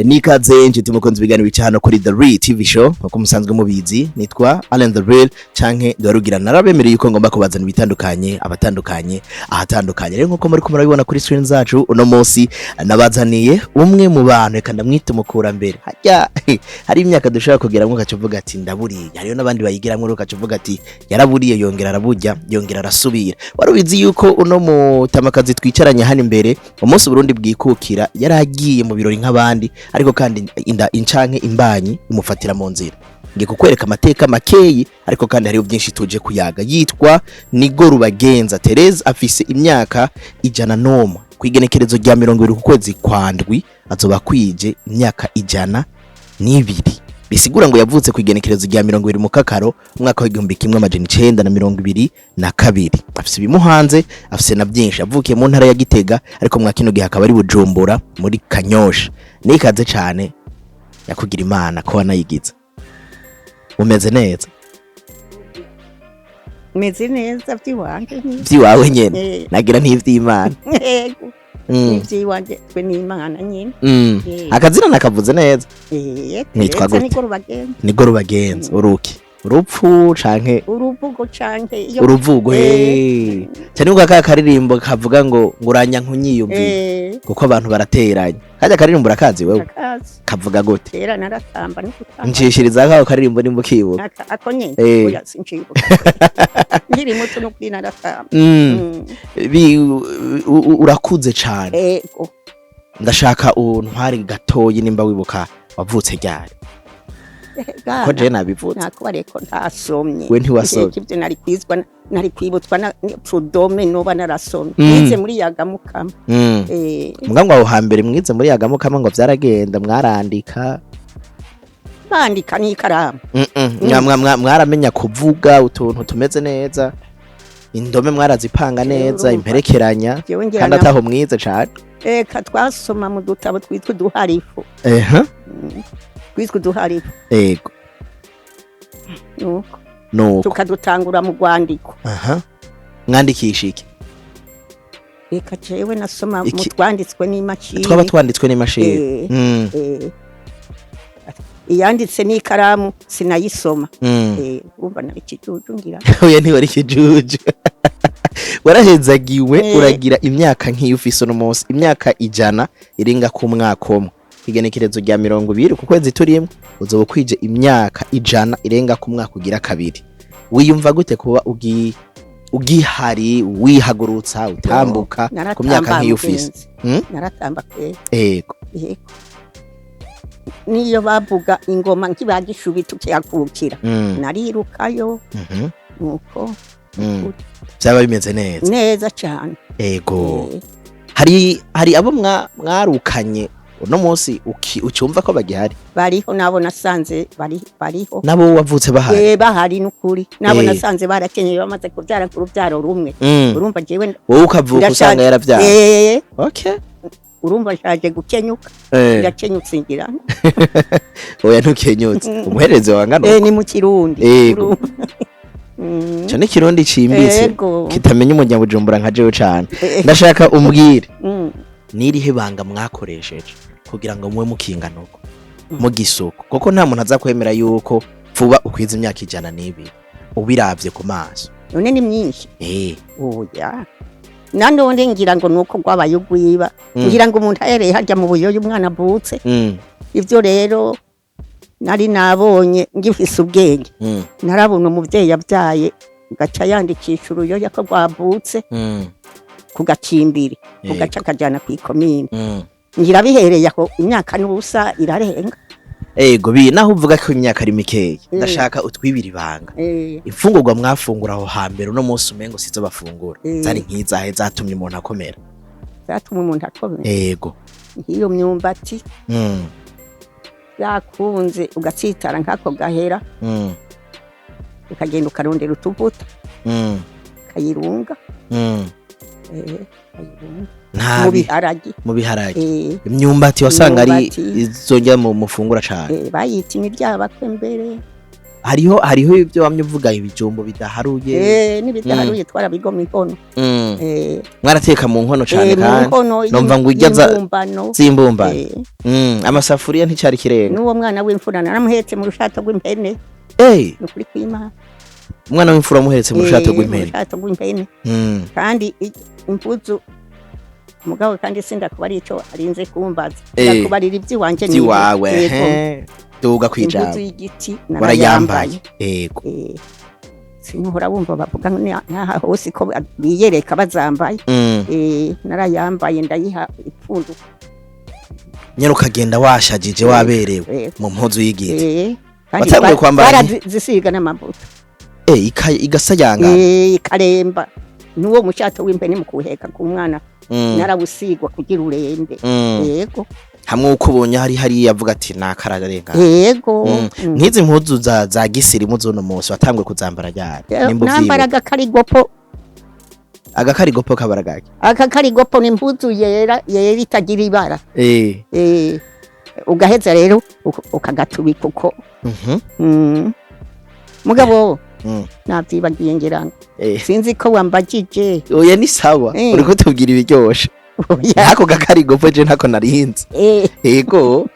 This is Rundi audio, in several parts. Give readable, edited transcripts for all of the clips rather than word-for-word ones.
Nikaze njye mukunzi ibiganiro bica hano kuri The Real TV Show uko musanzwe mubizi nitwa Allen The Real canke Ndarugira narabemereye yuko ngomba kubazana ibitandukanye ahatandukanye rero nkuko muri kumurabibona kuri screen zacu uno munsi nabazaniye umwe mu bantu reka ndamwite mukura mbere hajya hari imyaka dushaka kugiramwe kacuvuga ati ndaburiye hariyo nabandi bayigiramwe ro kacuvuga ati yaraburiye yongera araburya yongera arasubira warubizi yuko uno mutamakazi twicaranye hano imbere umunsi Burundi bwikukira yaragiye mu birori nk'abandi ariko kandi incanke imbanyi imufatira mu nzira ngiye kukwereka amateka makeyi ariko kandi hariyo byinshi tuje kuyaga yitwa Nigorubagenza Therese afise imyaka 101 kwigenekerezo rya 20 ku kwezi kwandwi azoba kwije imyaka 102 bisigura ngo yavutse kwigenekerezo rya 20 mu kakaro umwaka wa 1922 afise bimuhanze afise na byinshi avukiye mu ntara ya Gitega ariko mwakino gihe akaba ari Bujumbura muri Kanyosha nikaze cyane yakugira Imana ko wanayigize umeze neza meze neza byiwawe nyene nagira ntivy'Imana nivyiwanje twe n'Imana nyene akazina nakavuze neza nitwa gute Nigorubagenza uruki urupfu canke uruvugo canke uruvugo cyane ubwo akaririmbo kavuga ngo nguranya nkunyiyumvira kuko abantu barateranye kaje akaririmbo urakazi wewe kavuga gute era naratamba n'ukutamba nshishiriza kaho karirimbo nimbukibuka ako nyene oya sinchibuka ngiri muto no kwina naratamba urakuze cyane ndashaka untwari gatoyi nimba wibuka wavutse ryari ko je nabivutse nakubareko ntasomye we ntiwasomye ivyo nari kwibutswa na Prudome noba narasomye nize muri Yagamukama mugangwa aho hambere mwize muri Yagamukama ngo vyaragenda mwarandika bandika n'ikaramu mwaramenya kuvuga utuntu tumeze neza indome mwarazipanga neza imperekeranya kandi ataho mwize cyane twasoma mu dutabo twitwa duharifu twiswe duharifu ego nuko tukadutangura mu rwandiko mwandikisha iki reka jewe nasoma mu twanditswe n'imashini twaba twanditswe n'imashini iyanditse n'ikaramu sinayisoma umva nari kijuju ngira oya ntiwari kijuju warahezagiwe uragira imyaka nk'iyo ufise no munsi imyaka 100 irenga ku mwaka umwe igenekerezo rya 20 ku kwezi turimo uzoba kwije imyaka 100 irenga ku mwaka ugira kabiri wiyumva gute kuba ugihari wihagurutsa utambuka ku myaka nk'iyo ufise naratamba kwe ego niyo bavuga ingoma nkibagishubi tukiyakukira narirukayo nuko byaba bimeze neza cyane ego hari abo mwarukanye uno munsi ucyumva ko bagihari bariho nabo nasanze bariho nabo wavutse bahari bahari n'ukuri nabo nasanze barakenyeye bamaze kubyara ku rubyaro rumwe urumva jewe wowe ukavuka usanga yarabyara okay urumva shaje gukenyuka yakenyutse ngira oya ntukenyutse umuhereze wangano ni mu Kirundi cyane Kirundi cimbitse kitamenya umunyabujumbura nka jewe cyane ndashaka umbwire nirihe banga mwakoresheje kugira ngo muwe mukinganuko mu gisoko kuko nta muntu azakwemera yuko vuba ukwiza imyaka 102 ubiravye ku maso none ni myinshi oya nanone ngira ngo nuko gwabaye ugwiba ngira ngo umuntu ahereye hajya mu buyoyo umwana avutse ivyo rero nari nabonye ngifise ubwenge narabona umuvyeyi yabyaye gaca yandikisha uruyoya ko gwavutse kugacimbiri kugaca kajana kwikomine ngira bihereye aho imyaka n'ubusa irarenga ego naho uvuga ko imyaka ari mikeyi ndashaka utwibira ibanga imfungurwa mwafungura aho hambere uno munsi umengo sizo bafungura zari nkizahe zatumye umuntu akomera ego iyo myumbati yakunze ugatsitara nkako gahera ukagenda ukarondera utuvuta kayirunga mu biharage imyumbati wasanga ari izongera mu mufungura cyane bayita imiryabakwe mbere hariho ibyo wamye uvuga ibijumbo bidaharuye n'ibidaharuye twarabigoma inkono mwarateka mu nkono cyane kandi numva ngo ujyaza zimbumbano amasafuriya nticari kirenga n'uwo mwana w'imfura naramuhetse mu rushato rw'impene nukuri kw'Imana umwana w'imfura muhetse mu rushato rw'impene kandi impuzu mugabo kandi sindakubari ico arinze kumbaza ndakubarira iby'iwanje n'iwawe duga kwijana impuzu y'igiti narayambaye yego sinuhora wumva bavuga naha hose ko biyereka bazambaye narayambaye ndayiha ipfundu nyene ukagenda washajije waberewe mu mpuzu y'igiti watanguye kwambara zisiga n'amavuta igasayanga ikaremba nuwo mushato w'impene mu kuheka ku mwana narabusigwa kugira urembe yego hamwe uko ubonye hari yavuga ati nakararenga yego nkizi mpuzu za gisirimu zono munsi watangwe kuzambara ryari nambaraga agakarigopo kabaragake akakarigopo ni impuzu yera itagira ibara ugaheza rero ukagatubika uko mugabo navyibagiye ngeranga sinzi ko wambajije oya ni sawa uriko tubwira ibiryoshe ako gakarigopo je ntako narinzi yego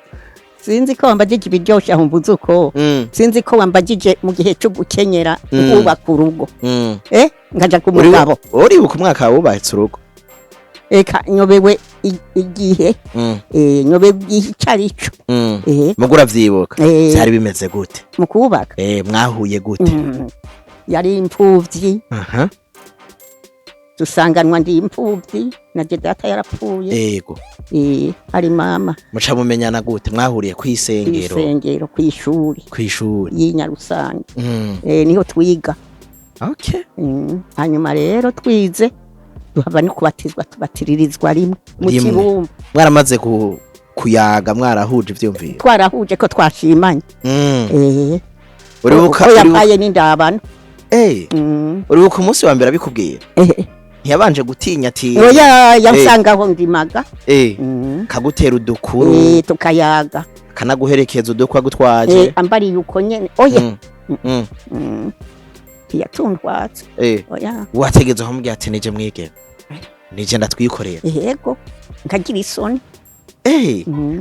sinzi ko wambajije ibiryoshe aho mvuze uko sinzi ko wambajije mu gihe cyo gukenyera kubaka urugo ngaja ku mugabo uribuka umwaka wubatse urugo eka nyobewe igihe nyobewe icarico mugura vyibuka byari bimeze gute mu kubaka mwahuye gute yari impfuvyi dusanganwa ndi impfuvyi na data yarapfuye yego hari mama muca mumenyana gute mwahuriye kw'isengero kw'ishuri y'Inyarusange niho twiga okay hanyuma rero twize duhaba no kubatizwa tubatiririzwa rimwe mu kibumba mwaramaze kuyaga mwarahuje ivyumviro twarahuje ko twashimanye uribuka yapaye n'indabano uribuka umunsi wa mbere abikubwira ntiyabanje gutinya ati oya yansangaho ndimaga kagutera udukuru tukayaga kanaguherekeza udukwa gutwaje ambari uko nyene oya yatundwatse oya wategeze aho mbya ati nije mwige nije ndatwikorera yego nkagira isoni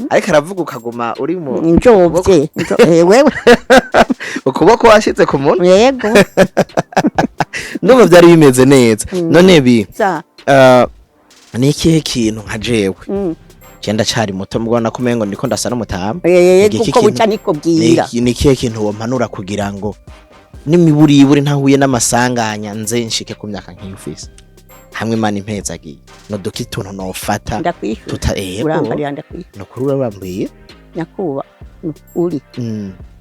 ariko aravuga ukaguma uri mu njovye wewe ukuboko washize ku muntu yego ndumva byari bimeze neza none ni ikihe kintu nka jewe genda cari muto mbona ko mengo ndiko ndasa n'umutama kuko buca niko bwira ni ikihe kintu wompanura kugira ngo n'imiburiburi ntahuye n'amasanganya nze nshike ku myaka nk'iyufise hamwe mani impezagiye no dokituntu nofata urambarira ndakwiye no kuri urambwiye nyakuba uri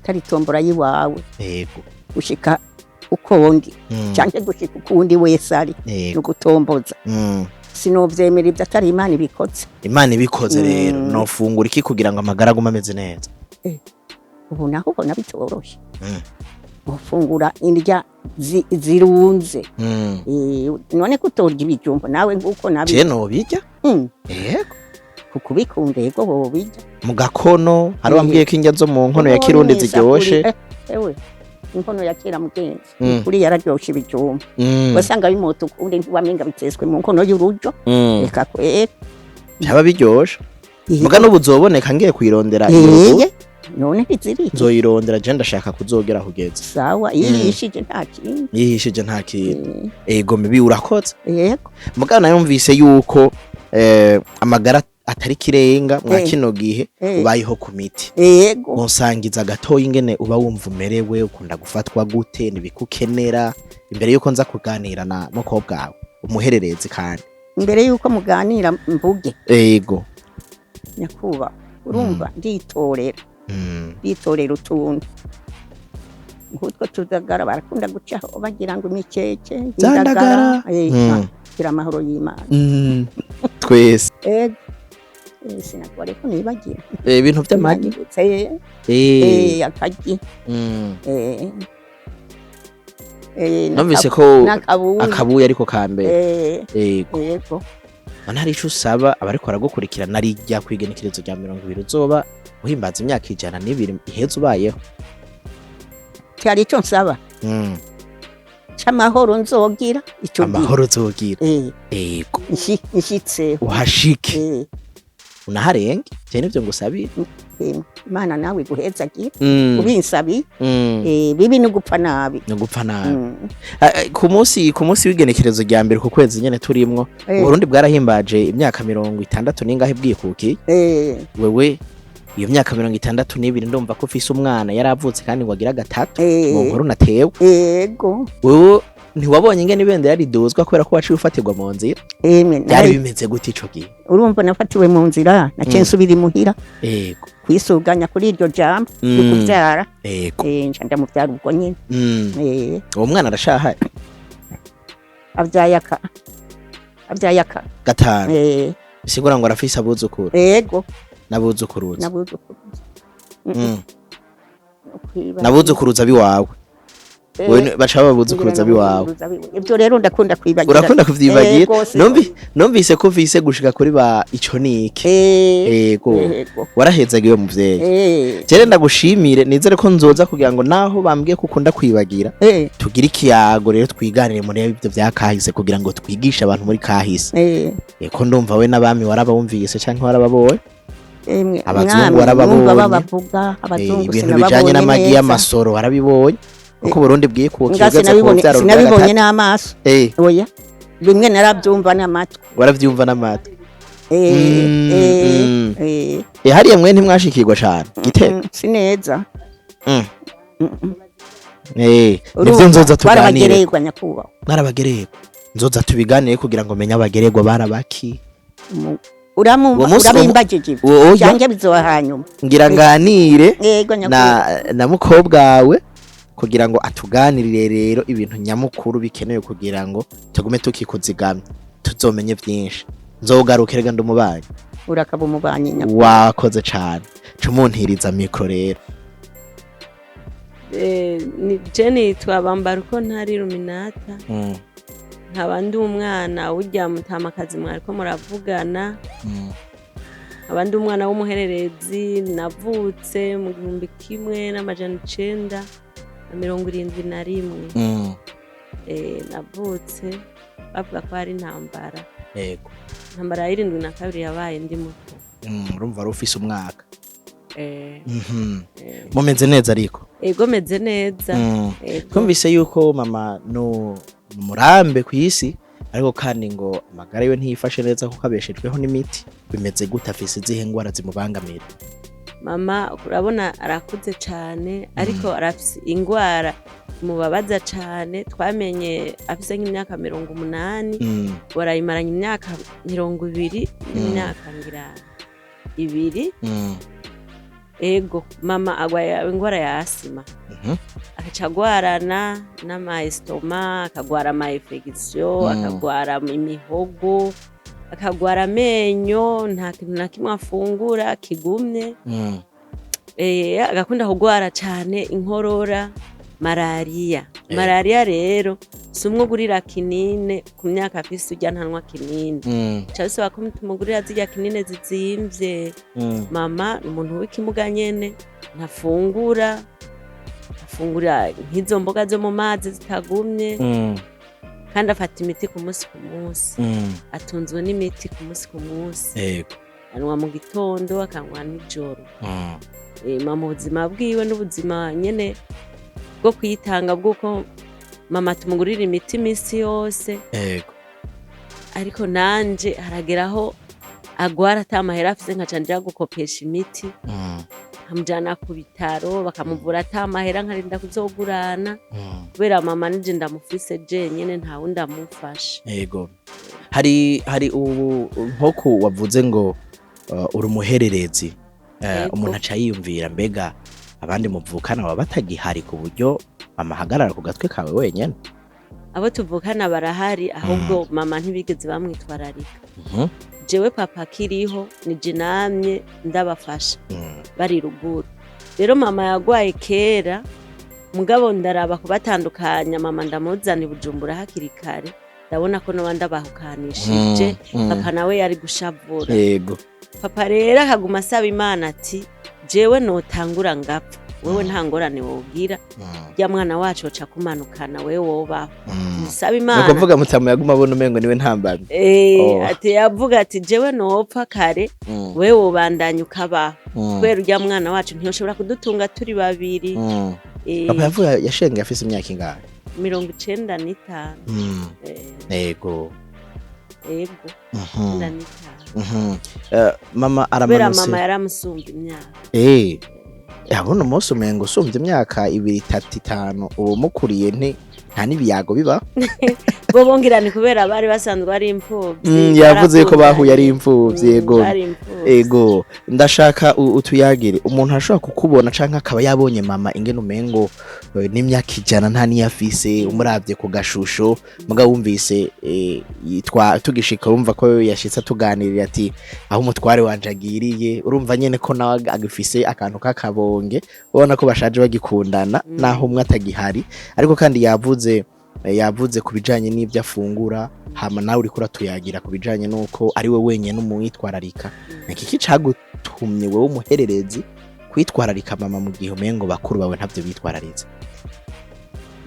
tari tombora yiwawe yego ushika uko ndi canke gushika ukundi wese ari no gutomboza sinovyemera ibyo atari Imana ibikoze rero nofungura iki kugira ngo amagara agume ameze neza ubu naho ubona bitoroshe ufungura indya zirunze none kutorya ibijumbo nawe nguko nabi je no bijya yego kukubikunde yego bo bijya mu gakono hari wambwiye ko indya zo mu nkono ya kirundi ziryoshe ewe inkono ya kera mugenzi kuri yararyoshe ibijumbo wasanga bimoto kundi ntiwamenga biteswe mu nkono y'urujo reka kwera byaba biryoshe muga n'ubuzoboneka ngiye kwirondera iyo none ntiziri nzoyirondera je ndashaka kuzogera kugeza sawa yihishije nta kintu ego mibi urakoze yego muga nayumvise yuko amagara atari kirenga mwa kino gihe ubayeho ku miti yego musangiza gatoyi ingene uba wumva umerewe ukunda gufatwa gute nibikukenera imbere yuko nza kuganira na mukobwa wawe umuhererezi kandi imbere yuko muganira mvuge yego nyakuba urumva nditorera utuntu nk'utwo tudagara barakunda gucaho bagira ngo imikeke indagara gira amahoro y'Imana twese sinakore ko nibagira ibintu by'amagi akagi numvise ko akabuye ariko kambere yego mana hari ico usaba abariko baragukurikira narijya kwigenekerezo rya 20 uzoba uhimbaza imyaka 102 iheze ubayeho cyari ico nsaba c'amahoro nzogira ico amahoro uzogira yego nshitse uhashike unaharenge cyane nivyo ngusabira Imana nawe guhezagira ubinsabi bibi no gupfa nabi ku munsi w'igenekerezo rya mbere ku kwezi nyene turimwo Burundi bwarahimbaje imyaka 60 ningahe bwikuki wewe iyo myaka 62 ndumva ko ufise umwana yaravutse kandi ngo agira gatatu mu nkuru natewe yego wewe ntiwabonye ingene ibendera yariduzwa kubera ko waciye ufatirwa mu nzira byari bimeze gute ico gihe urumva nafatiwe mu nzira naciye nsubira imuhira yego kwisuganya kuri iryo jambo kuvyara yego nca ndamuvyara ubwo nyene uwo mwana arashahaye avyayaka gatanu bisigura ngo arafise abuzukuru yego nabuzukuruza biwawe wewe bacha babuzukuruza biwawe ibyo rero ndakunda kwibagira urakunda kuvyibagira numvise ko vise gushika kuri ba iconike yego warahezagiwe muvyeyi cyere ndagushimire nizere ko nzoza kugira ngo naho bambwiye ko ukunda kwibagira tugira ikiyago rero twiganire muri ibyo byakahise kugira ngo twigishe abantu muri kahise ko ndumva we nabami warabawumvise canke warababoye abazungu warababonye ibintu bijanye n'amagi y'amasoro warabibonye uko Burundi bwikukiye sinabibonye n'amaso oya bimwe narabyumva n'amatwi waravyumva n'amatwi hariya mwe ntimwashikirwa cyane Gitega sineza nivyo nzoza tuganire barabagererwa nzoza tubiganire kugira ngo menye abagererwa barabaki urabimbagije cyangwa bizoba hanyuma ngira nganire na mukobwa wawe kugira ngo atuganirire rero ibintu nyamukuru bikenewe kugira ngo tugume tukikuzigamye tuzomenye byinshi nzogarukire ganda umubanyi urakaba umubanyi wakoze cyane cumuntiriza mikro rero ni Jenny twabambara uko ntari Ruminata nkabandi umwana ujya mutamakazi mwariko muravugana abandi umwana w'umuhererezi navutse mu 1971 navutse bavuga ko ari intambara yego intambara ya 72 yabaye ndi muto urumva ari ufise umwaka mumeze neza ariko yego meze neza twumvise yuko mama no murambe ku isi ariko kandi ngo amagara yo ntiyifashe neza kuko abeshejweho n'imiti bimeze gute afise izihe ngwara zimubangamira mama urabona arakuze cyane ariko arafise ingwara mubabaza cyane twamenye afise nk'imyaka 80 warayimaranye imyaka 20 n'imyaka ngira 2 ego mama agwaye ingwara ya asima akacagwarana n'amaestoma akagwara infection akagwara imihogo akagwara amenyo nta kintu na kimwe afungura kigumye agakunda kugwara cyane inkorora malaria rero sumwe gurira kinine ku myaka afise ujya ntanwa kinine cyase bakumugurira zijya kinine zizimvye mama umuntu w'ikimuga nyene ntafungura nk'izo mboga zo mu mazi zitagumye kandi afata imiti ku munsi atunzwe n'imiti ku munsi yego anywa mu gitondo akanywa nijoro mama ubuzima bwiwe n'ubuzima nyene bwo kwitanga bwuko mama tumugurira imiti misi yose yego ariko nanje harageraho agwara atamahera afise nkacanja gukopesha imiti hamujana ku bitaro bakamuvura atamahera nkarinda kuzogurana kubera mama nije ndamufise je nyene nta wundi amufasha yego hari ubu nkoko wavuze ngo uri umuhererezi umuntu aca yiyumvira mbega abandi muvukana baba batagihari ku buryo amahagarara ku gatwe kawe wenyene abo tuvukana barahari ahubwo mama ntibigeze bamwitwararika jewe papa kiriho nije namye ndabafasha bari ruguru rero mama yagwaye kera mugabo ndaraba kubatandukanya mama ndamuzana Bujumbura hakiri kare ndabona ko nabandi abahukanishije papa nawe yari gushavura yego papa rero akaguma asaba Imana ati jewe notangura ngapfa wewe nta ngorane wogira ya mwana wacu aca kumanukana wewe wobaho musaba Imana nuko vuga mutamu yaguma abona umengo niwe ntambamye ati yavuga ati jewe nopfa kare wewe wobandanya ukabaho kubera urya mwana wacu ntiyoshobora kudutunga turi babiri papa yavuga yashenge afise imyaka ingahe 95 yego yego 95 mama kubera aramanutse mama yaramusumba imyaka yabona umunsi umengo usumbye imyaka 2 3 5 uwo mukuriye nta nibiyago biba bo bongirane kubera bari basanzwe ari imfuvyi yavuze ko bahuye ari imfuvyi yego ndashaka utuyagire umuntu ashobora kukubona canke akaba yabonye mama ingene umengo n'imyaka ijana nta niyafise umuravye ku gashusho muga wumvise yitwa tugishika urumva ko yashitse tuganirira ati aho umutware wanje agiriye urumva nyene ko nawe agifise akantu kakabonge ubona ko bashaje bagikundana naho umwe atagihari ariko kandi yavuze kubijanye n'ibyo afungura hama nawe uri kuratuyagira kubijanye nuko ari we wenyene umwitwararika nakiki cagutumye wewe umuhererezi kwitwararika mama mu gihe umengo bakuru bawe ntavyo bitwararitse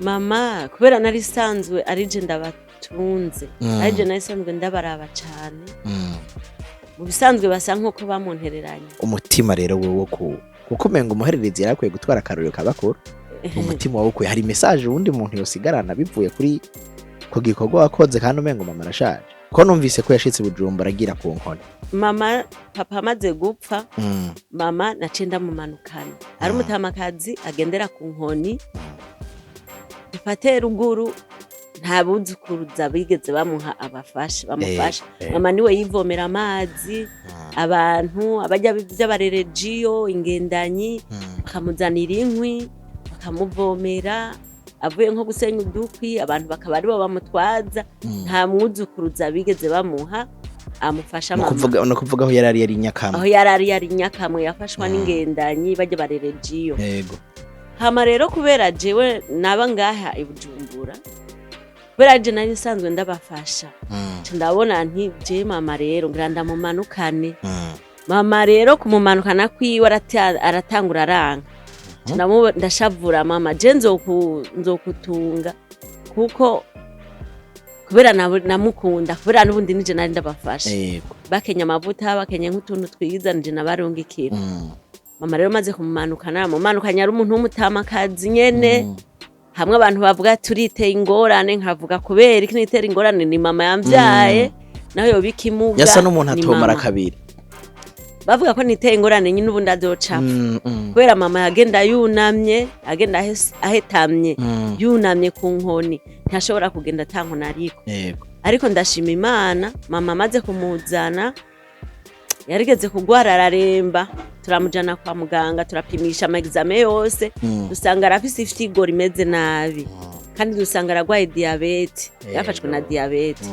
mama kubera nari sanzwe ari je ndabatunze ari je nari sanzwe ndabaraba cyane mu bisanzwe basa nkuko bamuntereranye umutima rero wewe kuko umengo umuhererezi yarakwiye gutwara akarorero kabakuru umutima wawe ukwiye hari message ubundi muntu yosigarana bivuye kuri ko gikorwa wakoze kandi umengo mama arashaje ko numvise ko yashitse Bujumbura agira ku nkoni mama papa amaze gupfa mama nacenda mu manukana ari umutamakazi agendera ku nkoni dufate ruguru nta buzukuruza bigeze bamuha abafasha bamufasha mama niwe yivomera amazi abantu abajya by'abareregiyo ingendanyi bakamuzanira inkwi bakamuvomera avuye nko gusenya udukwi abantu bakaba aribo bamutwaza nta mwuzukuruza bigeze bamuha amufasha mama no kuvuga aho yari nyakamwe aho yari nyakamwe yafashwa n'ingendanyi bajya bareregiyo yego hama rero kubera jewe naba ngaha i Bujumbura kubera je nari nsanzwe ndabafasha ndabona nti je mama rero ngira ndamumanukane mama rero kumumanukana kwiwe aratangura aranga ndashavura mama je nzokutunga kuko kubera namukunda kubera n'ubundi nije nari ndabafasha bakenya amavuta bakenya nk'utuntu twiza nije nabarungikira mama rero maze kumumanukana mumanukanya ari umuntu w'umutamakazi nyene hamwe abantu bavuga turiteye ingorane nkavuga kubera iki nitera ingorane ni mama yamvyaye naho yo bikimuga yasa n'umuntu atomara kabiri bavuga ko niteye ingorane nyine ubundi azocapfa kubera mama yagenda yunamye agenda ahetamye yunamye ku nkoni ntashobora kugenda atankona ariko ndashima Imana mama amaze kumuzana yarigeze kugwara araremba turamujana kwa muganga turapimisha amagizame yose dusanga arafise ifitigo rimeze nabi kandi dusanga aragwaye diabete yafashwe na diabete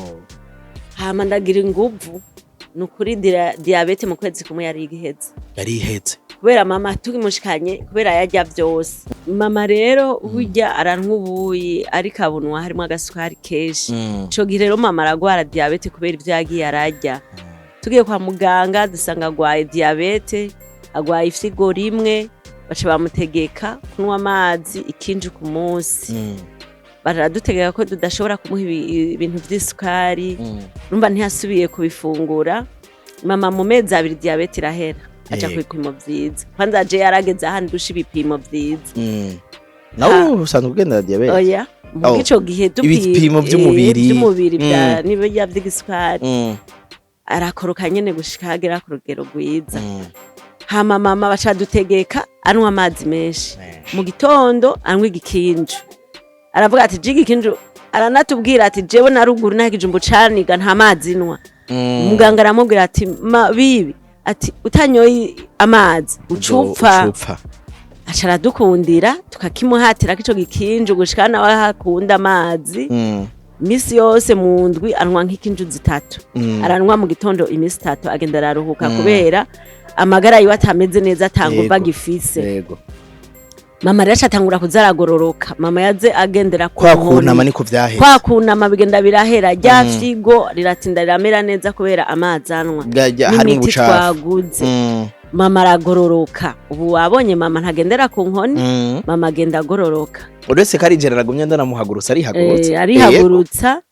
hama ndagira inguvu nukuri diabete mu kwezi kumwe yari iheze kubera mama tukimushikanye kubera yarya byose mama rero burya arantwubuye ariko abunwa harimo agasukari keshi ico gihe rero mama aragwara diabete kubera ivyo yagiye ararya tugiye kwa muganga dusanga agwaye diabete agwaye ifitigo rimwe baca bamutegeka kunywa amazi ikinji ku munsi baradutegeka ko tudashobora kumuha ibintu by'isukari numva ntiyasubiye kubifungura mama mu mezi 2 diabete irahera aca ku bipimo vyiza kwanza aje yarageze ahandi dusha ibipimo vyiza nawe usanzwe ugenda diabete oya mu gico gihe ibipimo by'umubiri bya nibe by'isukari arakoroka nyene gushika hagera ku rugero rwiza hama mama bacadutegeka anywa amazi menshi mu gitondo anywa igikinju aravuga ati jigi igikinju aranatubwira ati jewe na ruguru nta kijumbu caniga nta mazi nwa muganga aramubwira ati bibi ati utanyoye amazi ucupfa aca aradukundira tukakimuhatira kico gikinju gushika nawe hakunda amazi imisi yose mu ndwi anywa nk'ikinju 3 aranwa mu gitondo imisi 3 agenda araruhuka kubera amagara yiwe atameze neza atangumva gifise mama rero atangura kuzaragororoka mama yaze agendera ku kunama niko vyahera kwa kunama bigenda birahera rya figo riratinda riramera neza kubera amazi anwa n'imiti twaguze mama aragororoka ubu wabonye mama ntagendera ku nkoni mama agenda agororoka uretse ko ari jera ragumye ndanamuhagurutsa arihagurutsa arihagurutsa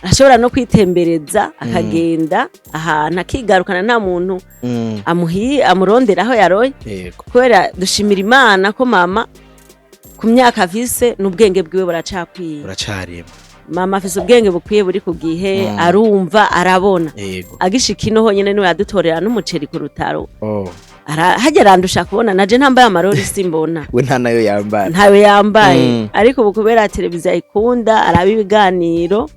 ashobora no kwitembereza akagenda ahantu akigarukana nta muntu amurondera aho yaroye kubera dushimira Imana ko mama ku myaka afise n'ubwenge bwiwe buracarima mama afise ubwenge bukwiye buri ku gihe arumva arabona agishika ino honyene niwe yadutorera n'umuceri ku rutaro hajya arandusha kubona naje ntambaye amarori simbona we ntayo yambaye ariko ubu kubera televiziyo ayikunda araba ibiganiro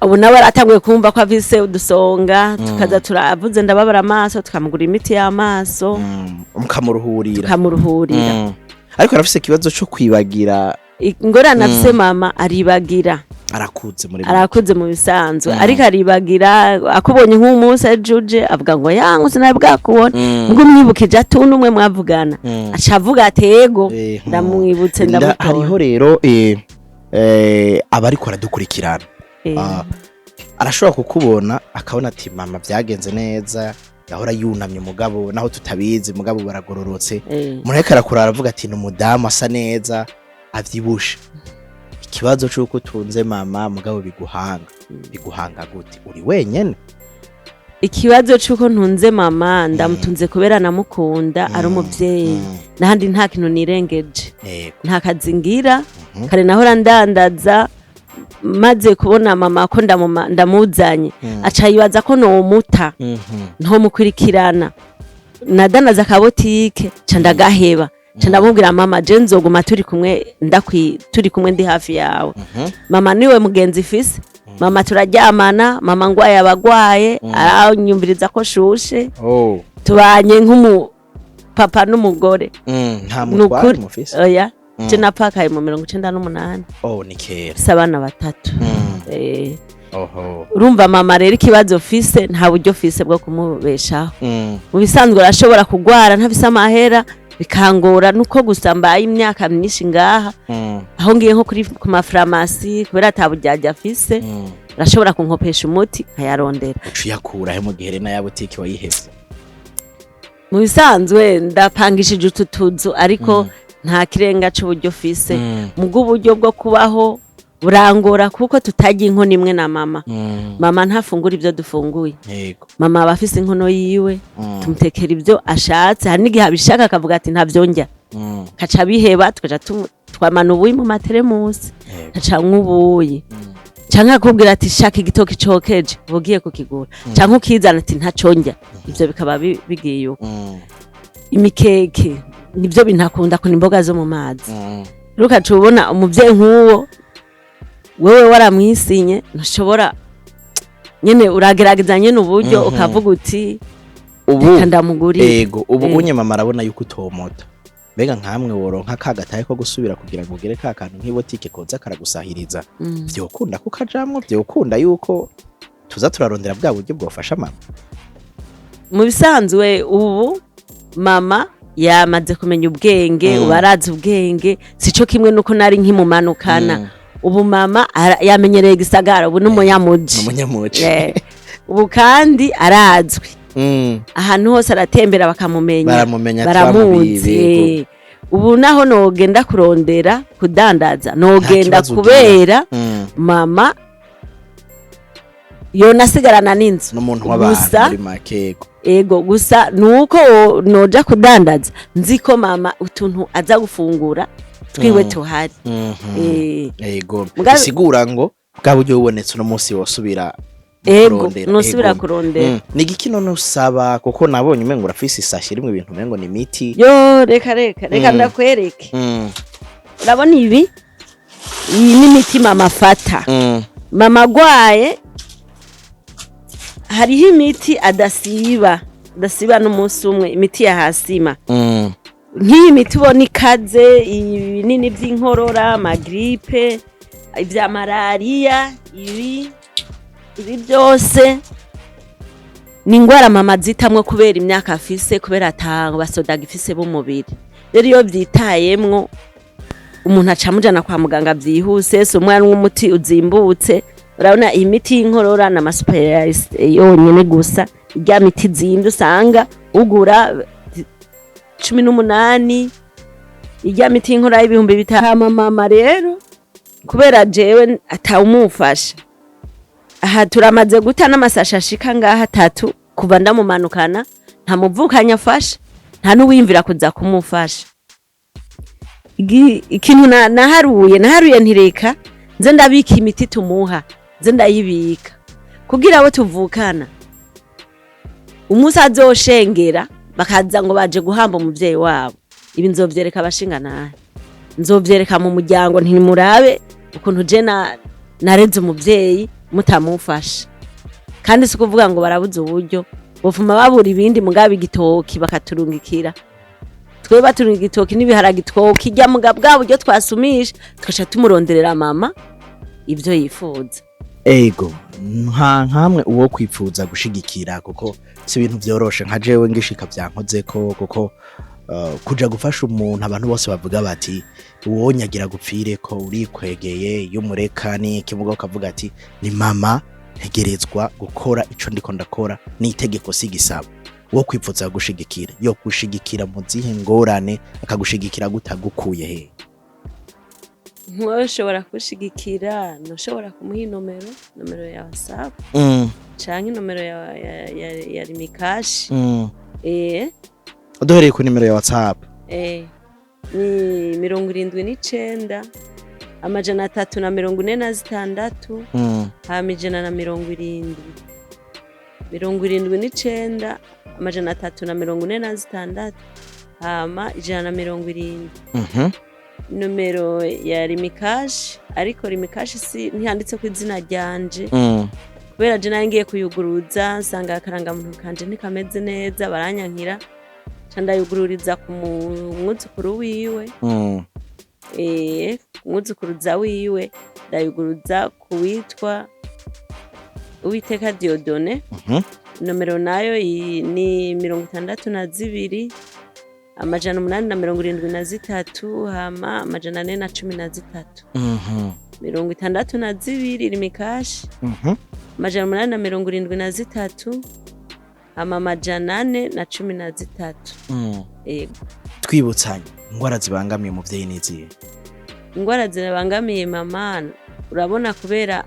ubu nawe aratanguye kumva ko afise udusonga tukaza turavuze ndababara amaso tukamugura imiti y'amaso mukamuruhurira ariko arafise ikibazo cyo kwibagira ingorane afise mama aribagira arakuze mu bisanzwe ariko aribagira akubonye nk'umunsi ajuje avuga ngo yangu sinaye bwakubona ngo mwibukije atunu umwe mwavugana aca avuga atego ndamwibutse ndamutora hariho rero abariko aradukurikirana arashobora kukubona akabona ati mama byagenze neza yahora yunamye mugabo naho tutabizi mugabo baragororotse mureka arakura aravuga ati n'umudamu asa neza avyibushe ikibazo cyuko utunze mama mugabo biguhanga gute uri wenyene ikibazo cyuko ntunze mama ndamutunze kubera namukunda ari umuvyeyi nahandi nta kintu nirengeje nta kazingira kare nahora ndandaza maze kubona mama ko ndamuzanye aca yibaza ko nomuta nto mukurikirana nadanaza akabotike ca ndagaheba ndamubwira mama je nzoguma turi kumwe ndi hafi yawe mama niwe mugenzi ifise mama turaryamana mama ngwaye abagwaye aranyumviriza ko shushe tubanye nk'umu papa n'umugore nta mutware mufise oya je napakaye mu 98 ni kera sabana 3 urumva mama rero ikibazo fise nta buryo fise bwo kumubeshaho mu bisanzwe arashobora kugwara ntafise amahera bikangora nuko gusa mbaye imyaka myinshi ngaha aho ngiye nko ku mafarmasi kubera ataburyaje afise arashobora kunkopesha umuti nkayarondera uciyakura he mu gihe rena ya butiki wayiheze mu bisanzwe ndapangishije ututuzu ariko nta kirenga c'uburyo fise mu bw'uburyo bwo kubaho burangora kuko tutajya inkono imwe na mama mama ntafungura ibyo dufunguye mama aba afise inkono yiwe tumutekera ibyo ashatse hari n'igihe abishaka akavuga ati ntavyonjya kaca biheba tukaja twamana ubuyi mu materemusi kaca nk'ubuyi canke akubwira ati shaka igitoki cokeje ugiye kukigura canke ukizana ati ntaconjya ivyo bikaba bigiye uko imikeke nibyo bintakunda ko imboga zo mu mazi rukaca ubona umuvyeyi nk'uwo wewe waramwisinye ntushobora nyene uragerageza nyene uburyo ukavuga uti ubu ndamuguriye ubu unye mama arabona yuko utomota mbega nkamwe woronka kagataye ko gusubira kugira ngo ugere ka kantu nk'ibotike koza karagusahiriza byokunda kukajamwo byokunda yuko tuza turarondera bwa buryo bwofasha mama mu bisanzwe ubu mama yamaze kumenya ubwenge ubaraza ubwenge sico kimwe nuko nari nkimumanukana ubu mama yamenyereye gisagara ubu n'umunyamuji ubu kandi arazwi ahantu hose aratembera bakamumenya baramuzi ubu naho nogenda kurondera kudandaza nogenda kubera mama yonasigarana n'inzu n'umuntu w'abantu muri makego ego gusa nuko noja kudandaza nziko mama utuntu aza gufungura twiwe tuhari ego bisigura ngo bwa buryo bubonetse uno munsi wosubira nosubira kurondera ni igikino nusaba kuko nabonye umengo urafise isashi rimwe ibintu umengo ni miti yo reka ndakwereke urabona iyi ni imiti mama afata mama agwaye hariho imiti adasiba n'umunsi umwe imiti ya hasima nk'iyi miti ubona ikaze ibinini by'inkorora amagripe ibya malariya ibi byose ni ingwara mama zitamwo kubera imyaka afise kubera atanga basodaga ifise b'umubiri rero iyo byitayemwo umuntu acamujana kwa muganga byihuse so umwana w'umuti uzimbutse urabona imiti y'inkorora na specialist yonyene gusa irya miti zindi usanga ugura 18 irya miti y'inkorora y'ibihumbi 5 mama rero kubera jewe atawumufasha aha turamaze guta n'amasasha ashika ngaha 3 kuva ndamumanukana nta muvukanya afasha nta n'uwimvira kuza kumufasha ikintu naharuye ntireka nze ndabika imiti tumuha nze ndayibika kugira abo tuvukana umunsi azoshengera bakaza ngo baje guhamba umuvyeyi wabo ibi nzovyereka abashinga nahe nzovyereka mu muryango ntimurabe ukuntu je nareze umuvyeyi mutamufasha kandi si kuvuga ngo barabuze uburyo bofuma babura ibindi mugabe igitoki bakaturungikira twe baturunga igitoki n'ibiharage igitoki ijya mugabwa buryo twasumisha tukaca tumuronderera mama ibyo yifuza ego nkamwe uwo kwipfuza gushigikira kuko si ibintu byoroshe nka jewe ngishika byankoze ko kuko kuja gufasha umuntu abantu bose bavuga bati uwo nyagira gupfire ko urikwegeye y'umureka ni kivuga ukavuga ati ni mama ntegerezwa gukora ico ndiko ndakora ni itegeko sigisaba wo kwipfuza gushigikira yo gushigikira mu zihe ngorane akagushigikira gutagukuye he nkoshobora kushigikira noshobora kumuha nomero ya WhatsApp canke nomero ya Rimikashi uduhereye ku nimero ya WhatsApp ni 79 amajana 346 hama 170 79 amajana 346 hama 170 numero ya Rimikashi ariko Rimikashi si ntihanditse ku izina ryanje kubera je nangiye kuyuguruza nsanga akaranga muntu kanje ntikameze neza baranyankira candayugururiza ku mwuzukuru wiwe umwuzukuruza wiwe ndayuguruza kuwitwa Uwiteka Diodone nomero nayo ni 62 amajana 873 hama amajana 413 62 Rimikashi amajana 873 hama amajana 413 yego twibutsanye ingwara zibangamiye umuvyeyi niziye ingwara zibangamiye mama urabona kubera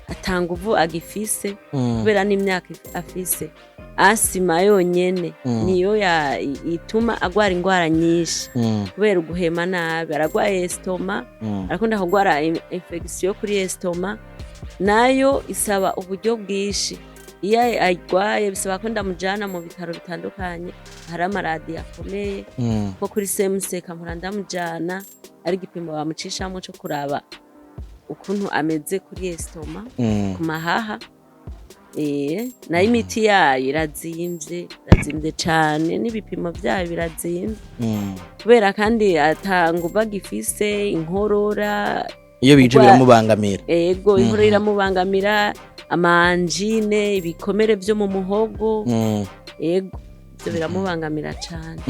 atanga uvu agifise kubera n'imyaka afise asima yonyene niyo ituma agwara ingwara nyinshi kubera uguhema nabi aragwaye estoma arakunda kugwara infection kuri estoma nayo isaba uburyo bwishi iyo agwaye bisaba ko ndamujana mu bitaro bitandukanye hari amaradi akomeye ko kuri CMC kampura ndamujana ari gipimo bamucishamo cyo kuraba ukuntu ameze kuri estoma ku mahaha nayo imiti yayo irazimvye cane n'ibipimo byayo birazimvye kubera kandi atanga bagifise inkorora iyo bije biramubangamira ego inkorora iramubangamira amanjine ibikomere byo mu muhogo ego byo biramubangamira cane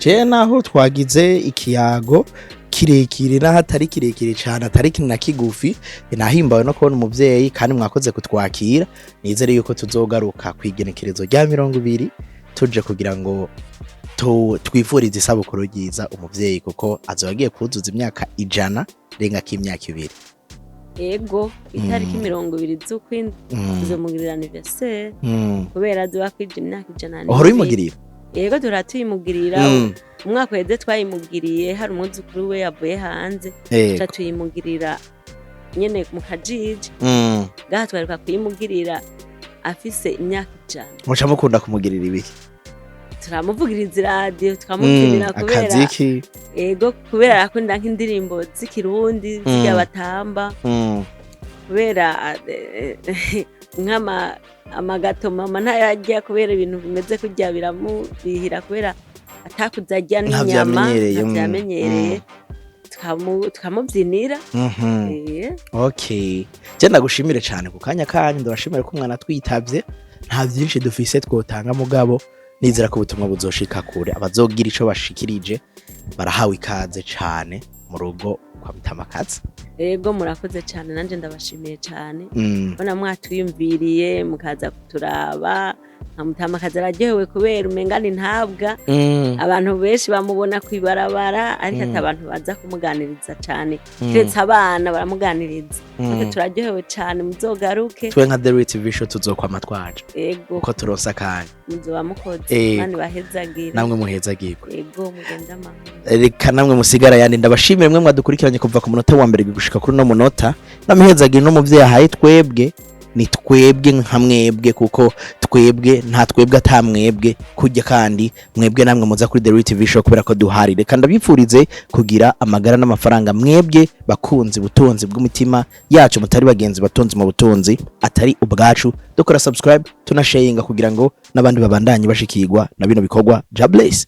je naho twagize ikiyago kirekire n'ahatari kirekire cyane atari kinina kigufi nahimbawe no kubona umuvyeyi kandi mwakoze kutwakira nizere yuko tuzogaruka kwigenekerezo rya 20 tuje kugira ngo twifurize isabukuru ryiza umuvyeyi kuko azobagiye kuzuza imyaka 100 renga k'imyaka 2 ego itariki 20 z'ukwindwi tuzomugirira anniversaire kubera azobakwije imyaka 100 ohora imugirira yego turatuyimugirira umwaka weze twayimugiriye hari umuzukuru we yavuye hanze tuyimugirira nyene mu kajiji gaha twaruka kuyimugirira afise imyaka 100 muca mukunda kumugirira ibiki turamuvugiriza radio tukamubyinira kubera akaziki yego kubera akunda nk'indirimbo z'ikirundi z'ya batamba kubera nkama amagato mama ntayajya kubera ibintu bimeze kujya biramubihira kubera atakuzajya n'inyama ntavyamenyereye tukamubyinira okay je ndagushimire cyane ku kanya kanyu ndabashimire ko mwana twitavye nta byinshi dufise twotanga mugabo nizera ko ubutumwa buzoshika kure abazogira ico bashikirije barahawe ikaze cyane mu rugo kwa Mutamakazi. Ego murakoze cyane nanje ndabashimiye cyane bona mwatuyumviriye mukaza kuturaba nka Mutamakazi araryohewe kubera umengani ntabwa abantu benshi bamubona kwibarabara ariko ati abantu baza kumuganiriza cyane kiretse abana baramuganiriza natwe turaryohewe cyane muzogaruke twe nka The Real TV Show tuzokwama twaje ego uko turonsa kanya muzoba mukoze kandi bahezagira namwe muhezagirwa ego mugenda amahoro reka namwe musigara yandi ndabashimire mwe mwadukurikiranye kuva ku munota wa mbere gushika kuri no munota namuhezagira no muvyeyi ahaye twebwe ni twebwe nka mwebwe kuko twebwe nta twebwe atamwebwe kujya kandi mwebwe namwe muza kuri The Real TV Show kubera ko duhari reka ndabipfurize kugira amagara n'amafaranga mwebwe bakunzi butunzi bw'umutima yacu mutari bagenzi batunzi mu butunzi atari ubwacu dukora subscribe tunasharinga kugira ngo nabandi babandanye bashikirwa na bino bikorwa. God bless.